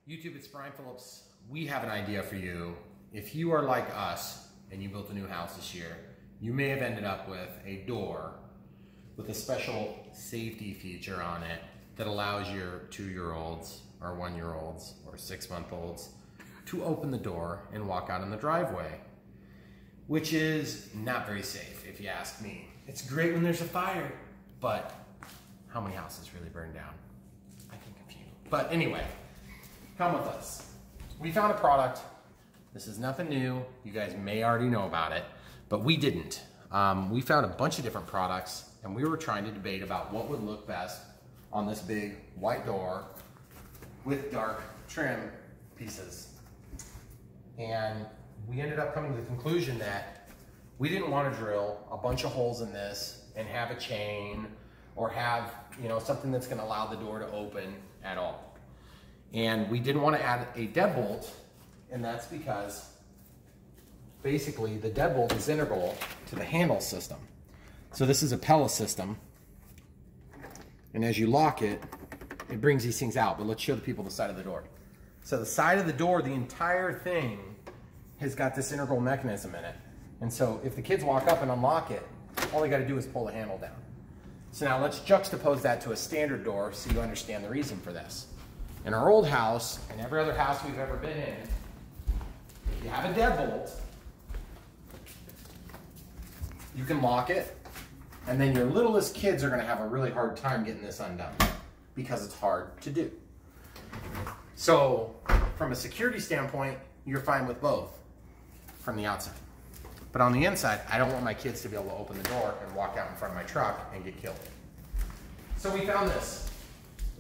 YouTube, it's Brian Phillips. We have an idea for you. If you are like us and you built a new house this year, you may have ended up with a door with a special safety feature on it that allows your 2-year-olds or 1-year-olds or 6-month-olds to open the door and walk out in the driveway, which is not very safe if you ask me. It's great when there's a fire, but how many houses really burn down? I think a few. But anyway, come with us. We found a product. This is nothing new. You guys may already know about it, but we didn't. We found a bunch of different products and we were trying to debate about what would look best on this big white door with dark trim pieces. And we ended up coming to the conclusion that we didn't want to drill a bunch of holes in this and have a chain or have, something that's going to allow the door to open at all. And we didn't want to add a deadbolt, and that's because basically the deadbolt is integral to the handle system. So this is a Pella system, and as you lock it, it brings these things out. But let's show the people the side of the door. So the side of the door, the entire thing has got this integral mechanism in it. And so if the kids walk up and unlock it, all they got to do is pull the handle down. So now let's juxtapose that to a standard door so you understand the reason for this. In our old house, and every other house we've ever been in, if you have a deadbolt, you can lock it, and then your littlest kids are going to have a really hard time getting this undone because it's hard to do. So from a security standpoint, you're fine with both from the outside. But on the inside, I don't want my kids to be able to open the door and walk out in front of my truck and get killed. So we found this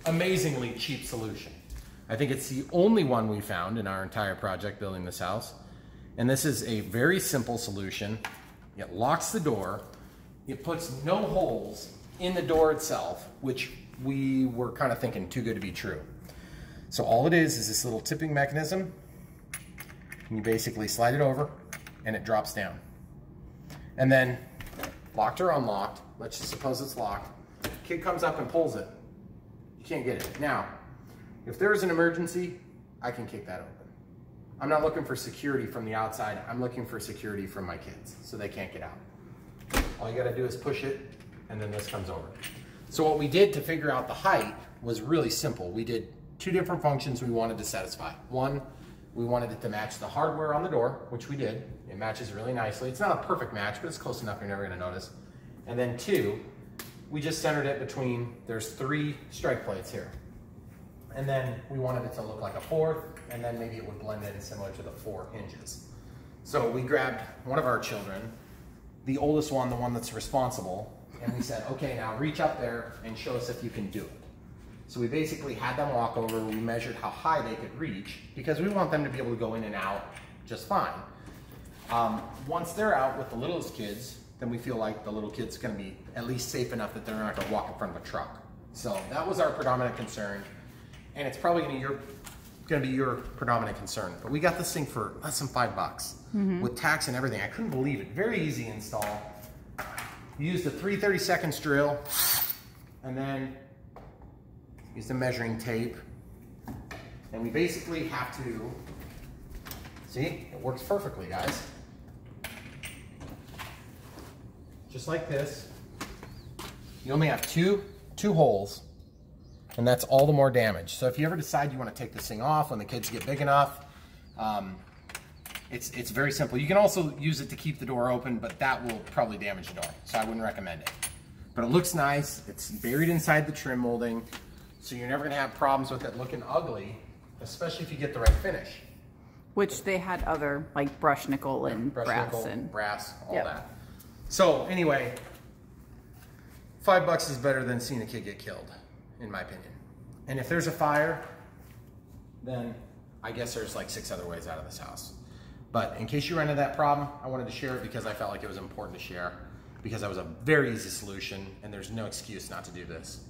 amazingly cheap solution. I think it's the only one we found in our entire project building this house. And this is a very simple solution. It locks the door. It puts no holes in the door itself, which we were kind of thinking too good to be true. So all it is this little tipping mechanism. And you basically slide it over and it drops down. And then locked or unlocked, let's just suppose it's locked. Kid comes up and pulls it. You can't get it. Now, if there's an emergency, I can kick that open. I'm not looking for security from the outside. I'm looking for security from my kids so they can't get out. All you gotta do is push it and then this comes over. So what we did to figure out the height was really simple. We did 2 different functions we wanted to satisfy. One, we wanted it to match the hardware on the door, which we did. It matches really nicely. It's not a perfect match, but it's close enough you're never gonna notice. And then 2, we just centered it between, there's 3 strike plates here. And then we wanted it to look like a 4th, and then maybe it would blend in similar to the 4 hinges. So we grabbed one of our children, the oldest one, the one that's responsible, and we said, okay, now reach up there and show us if you can do it. So we basically had them walk over, we measured how high they could reach, because we want them to be able to go in and out just fine. Once they're out with the littlest kids, then we feel like the little kid's gonna be at least safe enough that they're not gonna walk in front of a truck. So that was our predominant concern, and it's probably gonna be your predominant concern. But we got this thing for less than $5 with tax and everything. I couldn't believe it. Very easy install. You use the 3/32 drill, and then use the measuring tape, and we basically have to, see, it works perfectly, guys. Just like this. You only have two holes, and that's all the more damage. So if you ever decide you want to take this thing off when the kids get big enough, it's very simple. You can also use it to keep the door open, but that will probably damage the door, so I wouldn't recommend it. But it looks nice. It's buried inside the trim molding, so you're never gonna have problems with it looking ugly, especially if you get the right finish. Which they had other, like brush nickel and brass, all that. So anyway, $5 is better than seeing a kid get killed, in my opinion. And if there's a fire, then I guess there's like 6 other ways out of this house. But in case you run into that problem, I wanted to share it because I felt like it was important to share, because that was a very easy solution and there's no excuse not to do this.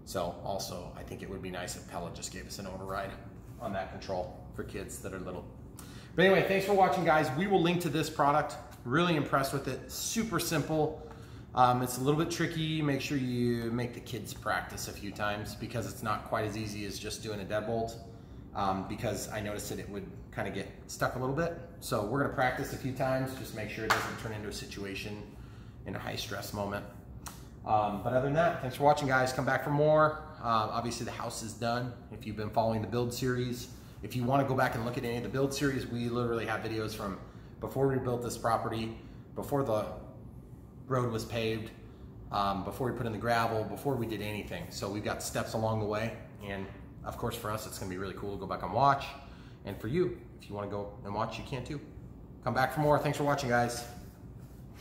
So also, I think it would be nice if Pella just gave us an override on that control for kids that are little. But anyway, thanks for watching, guys. We will link to this product. Really impressed with it. Super simple. It's a little bit tricky. Make sure you make the kids practice a few times because it's not quite as easy as just doing a deadbolt. because I noticed that it would kind of get stuck a little bit. So we're gonna practice a few times, just make sure it doesn't turn into a situation in a high stress moment. But other than that, thanks for watching, guys. Come back for more. Obviously the house is done. If you've been following the build series, if you want to go back and look at any of the build series, we literally have videos from before we built this property, before the road was paved, before we put in the gravel, before we did anything. So we've got steps along the way, and of course for us it's going to be really cool to go back and watch. And for you, if you want to go and watch, you can too. Come back for more. Thanks for watching, guys.